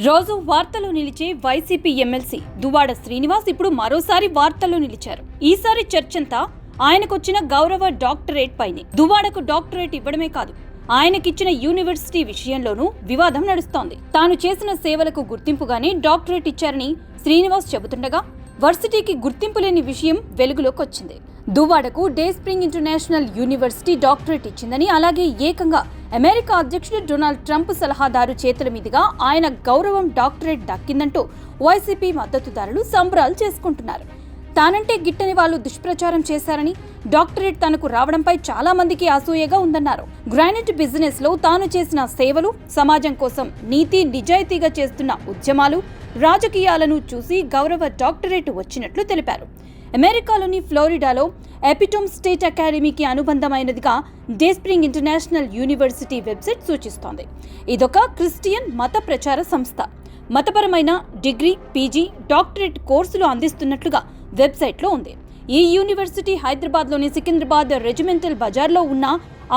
రోజు వార్తల్లో నిలిచే వైసీపీ ఎమ్మెల్సీ దువ్వాడ శ్రీనివాస్ ఇప్పుడు మరోసారి వార్తల్లో నిలిచారు. ఈసారి చర్చంతా ఆయనకొచ్చిన గౌరవ డాక్టరేట్ పైనే. దువ్వాడకు డాక్టరేట్ ఇవ్వడమే కాదు, ఆయనకిచ్చిన యూనివర్సిటీ విషయంలోనూ వివాదం నడుస్తోంది. తాను చేసిన సేవలకు గుర్తింపుగానే డాక్టరేట్ ఇచ్చారని శ్రీనివాస్ చెబుతుండగా వర్సిటీకి గుర్తింపు లేని విషయం వెలుగులోకొచ్చింది. దువ్వాడకు day spring international university doctorate ఇచ్చిందని, అలాగే ఏకంగా అమెరికా అధ్యక్షుడు డొనాల్డ్ ట్రంప్ సలహాదారు చేతుల మీదుగా ఆయన గౌరవం డాక్టరేట్ దక్కిందంటూ వైసీపీ మద్దతుదారులు సంబరాలు చేసుకుంటున్నారు. తానంటే గిట్టని వాళ్ళు దుష్ప్రచారం చేశారని, డాక్టరేట్ తనకు రావడంపై చాలా మందికి అసూయగా ఉందన్నారు. గ్రానైట్ బిజినెస్ లో తాను చేసిన సేవలు, సమాజం కోసం నీతి నిజాయితీగా చేస్తున్న ఉద్యమాలు, రాజకీయాలను చూసి గౌరవ డాక్టరేట్ వచ్చినట్లు తెలిపారు. అమెరికాలోని ఫ్లోరిడాలో ఎపిటోమ్ స్టేట్ అకాడమీకి అనుబంధమైనదిగా day spring international university website సూచిస్తోంది. ఇదొక క్రిస్టియన్ మత ప్రచార సంస్థ. మతపరమైన డిగ్రీ, పీజీ, డాక్టరేట్ కోర్సులు అందిస్తున్నట్లుగా వెబ్సైట్లో ఉంది. ఈ యూనివర్సిటీ హైదరాబాద్లోని సికింద్రాబాద్ రెజిమెంటల్ బజార్లో ఉన్న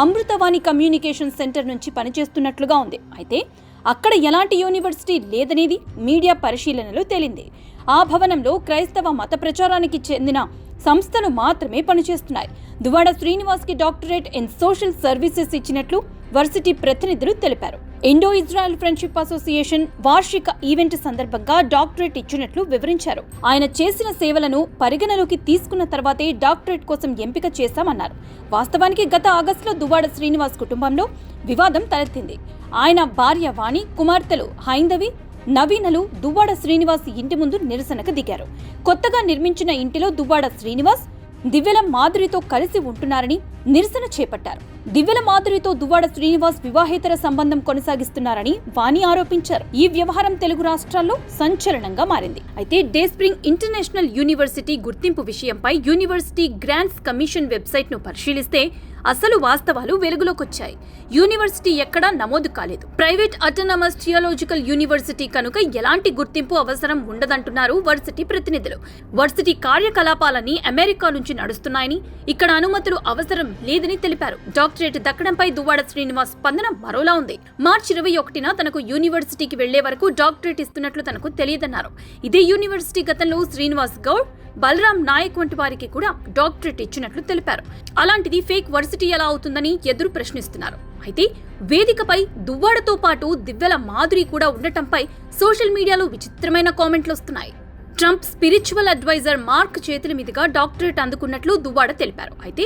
అమృతవాణి కమ్యూనికేషన్ సెంటర్ నుంచి పనిచేస్తున్నట్లుగా ఉంది. అయితే అక్కడ ఎలాంటి యూనివర్సిటీ లేదనేది మీడియా పరిశీలనలో తేలింది. ఆ భవనంలో క్రైస్తవ మత ప్రచారానికి చెందిన సంస్థలు మాత్రమే పనిచేస్తున్నాయి. దువ్వాడ శ్రీనివాస్కి డాక్టరేట్ ఇన్ సోషల్ సర్వీసెస్ ఇచ్చినట్లు వర్సిటీ ప్రతినిధులు తెలిపారు. ఇండో ఇజ్రాయెల్ ఫ్రెండ్షిప్ అసోసియేషన్ వార్షిక ఈవెంట్ సందర్భంగా డాక్టరేట్ ఇచ్చినట్లు వివరించారు. ఆయన చేసిన సేవలను పరిగణలోకి తీసుకున్న తర్వాతే డాక్టరేట్ కోసం ఎంపిక చేశామన్నారు. వాస్తవానికి గత ఆగస్టులో దువ్వాడ శ్రీనివాస్ కుటుంబంలో వివాదం తలెత్తింది. ఆయన భార్య వాణి, కుమార్తెలు హైందవి, నవీనలు దువ్వాడ శ్రీనివాస్ ఇంటి ముందు నిరసనకు దిగారు. కొత్తగా నిర్మించిన ఇంటిలో దువ్వాడ శ్రీనివాస్ దివ్యల మాధురితో కలిసి ఉంటున్నారని నిరసన చేపట్టారు. దివ్యల మాధురితో దువ్వాడ శ్రీనివాస్ వివాహేతర సంబంధం కొనసాగిస్తున్నారని వాణి ఆరోపించారు. ఈ వ్యవహారం తెలుగు రాష్ట్రాల్లో సంచలనంగా మారింది. అయితే డే స్ప్రింగ్ ఇంటర్నేషనల్ యూనివర్సిటీ గుర్తింపు విషయంపై యూనివర్సిటీ గ్రాంట్స్ కమిషన్ వెబ్సైట్ ను పరిశీలిస్తే అసలు వాస్తవాలు వెలుగులోకొచ్చాయి. యూనివర్సిటీ ఎక్కడా నమోదు కాలేదు. ప్రైవేట్ అటానమస్ థియాలజికల్ యూనివర్సిటీ కనుక ఎలాంటి గుర్తింపు అవసరం ఉండదంటున్నారు వర్సిటీ ప్రతినిధులు. వర్సిటీ కార్యకలాపాలన్నీ అమెరికా నుంచి నడుస్తున్నాయని, ఇక్కడ అనుమతులు అవసరం లేదని తెలిపారు. డాక్టరేట్ దక్కడంపై దువ్వాడ శ్రీనివాస్ స్పందన మరోలా ఉంది. మార్చి 21న తనకు యూనివర్సిటీకి వెళ్లే వరకు డాక్టరేట్ ఇస్తున్నట్లు తనకు తెలియదన్నారు. ఇదే యూనివర్సిటీ గతంలో శ్రీనివాస్ గౌడ్, బలరాం నాయక్ వంటి వారికి కూడా డాక్టరేట్ ఇచ్చినట్లు తెలిపారు. అలాంటిది ఫేక్ వర్సిటీ ఎలా అవుతుందని ఎదురు ప్రశ్నిస్తున్నారు. అయితే వేదికపై దువ్వాడతో పాటు దివ్యల మాధురి కూడా ఉండటంపై సోషల్ మీడియాలో విచిత్రమైన కామెంట్లు వస్తున్నాయి. ట్రంప్ స్పిరిచువల్ అడ్వైజర్ మార్క్ చేతుల మీదుగా డాక్టరేట్ అందుకున్నట్లు దువ్వాడ తెలిపారు. అయితే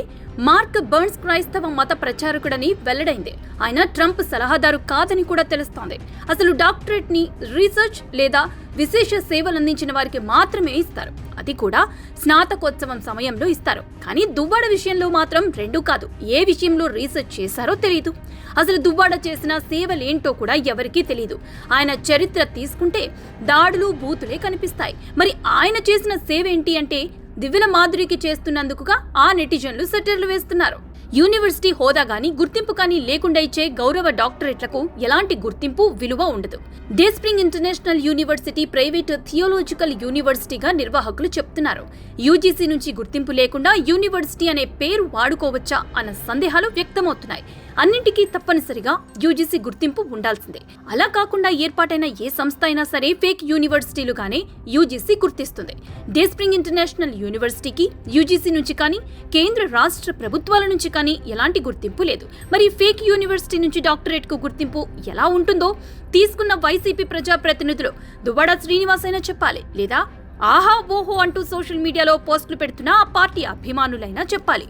మార్క్ బర్న్స్ క్రైస్తవ మత ప్రచారకుడని వెల్లడైంది. ఆయన ట్రంప్ సలహాదారు కాదని కూడా తెలుస్తోంది. అసలు డాక్టరేట్ ని రీసెర్చ్ లేదా విశేష సేవలందించిన వారికి మాత్రమే ఇస్తారు. అది కూడా స్నాతకోత్సవం సమయంలో ఇస్తారు. కానీ దువ్వాడ విషయంలో మాత్రం రెండూ కాదు. ఏ విషయంలో రీసెర్చ్ చేశారో తెలియదు. అసలు దువ్వాడ చేసిన సేవలేంటో కూడా ఎవరికీ తెలియదు. ఆయన చరిత్ర తీసుకుంటే దాడులు, బూతులే కనిపిస్తాయి. మరి ఆయన చేసిన సేవ ఏంటి అంటే దివ్యల మాధురికి చేస్తున్నందుకుగా ఆ నెటిజన్లు సెటర్లు వేస్తున్నారు. యూనివర్సిటీ హోదా గానీ, గుర్తింపు కానీ లేకుండా ఇచ్చే గౌరవ డాక్టరేట్లకు ఎలాంటి గుర్తింపు, విలువ ఉండదు. Day spring international university private theological యూనివర్సిటీగా నిర్వాహకులు చెప్తున్నారు. యూజీసీ నుంచి గుర్తింపు లేకుండా యూనివర్సిటీ అనే పేరు వాడుకోవచ్చా అన్న సందేహాలు వ్యక్తమవుతున్నాయి. అన్నింటికీ తప్పనిసరిగా యూజీసీ గుర్తింపు ఉండాల్సిందే. అలా కాకుండా ఏర్పాటైన ఏ సంస్థ అయినా సరే ఫేక్ యూనివర్సిటీలుగానే యూజీసీ గుర్తిస్తుంది. డే స్ప్రింగ్ ఇంటర్నేషనల్ యూనివర్సిటీకి యూజీసీ నుంచి కానీ, కేంద్ర రాష్ట్ర ప్రభుత్వాల నుంచి కానీ ఎలాంటి గుర్తింపు లేదు. మరి ఫేక్ యూనివర్సిటీ నుంచి డాక్టరేట్ కు గుర్తింపు ఎలా ఉంటుందో తీసుకున్న వైసీపీ ప్రజాప్రతినిధులు దువ్వాడ శ్రీనివాస్ అయినా చెప్పాలి, లేదా ఆహా ఓహో అంటూ సోషల్ మీడియాలో పోస్టులు పెడుతున్న ఆ పార్టీ అభిమానులైనా చెప్పాలి.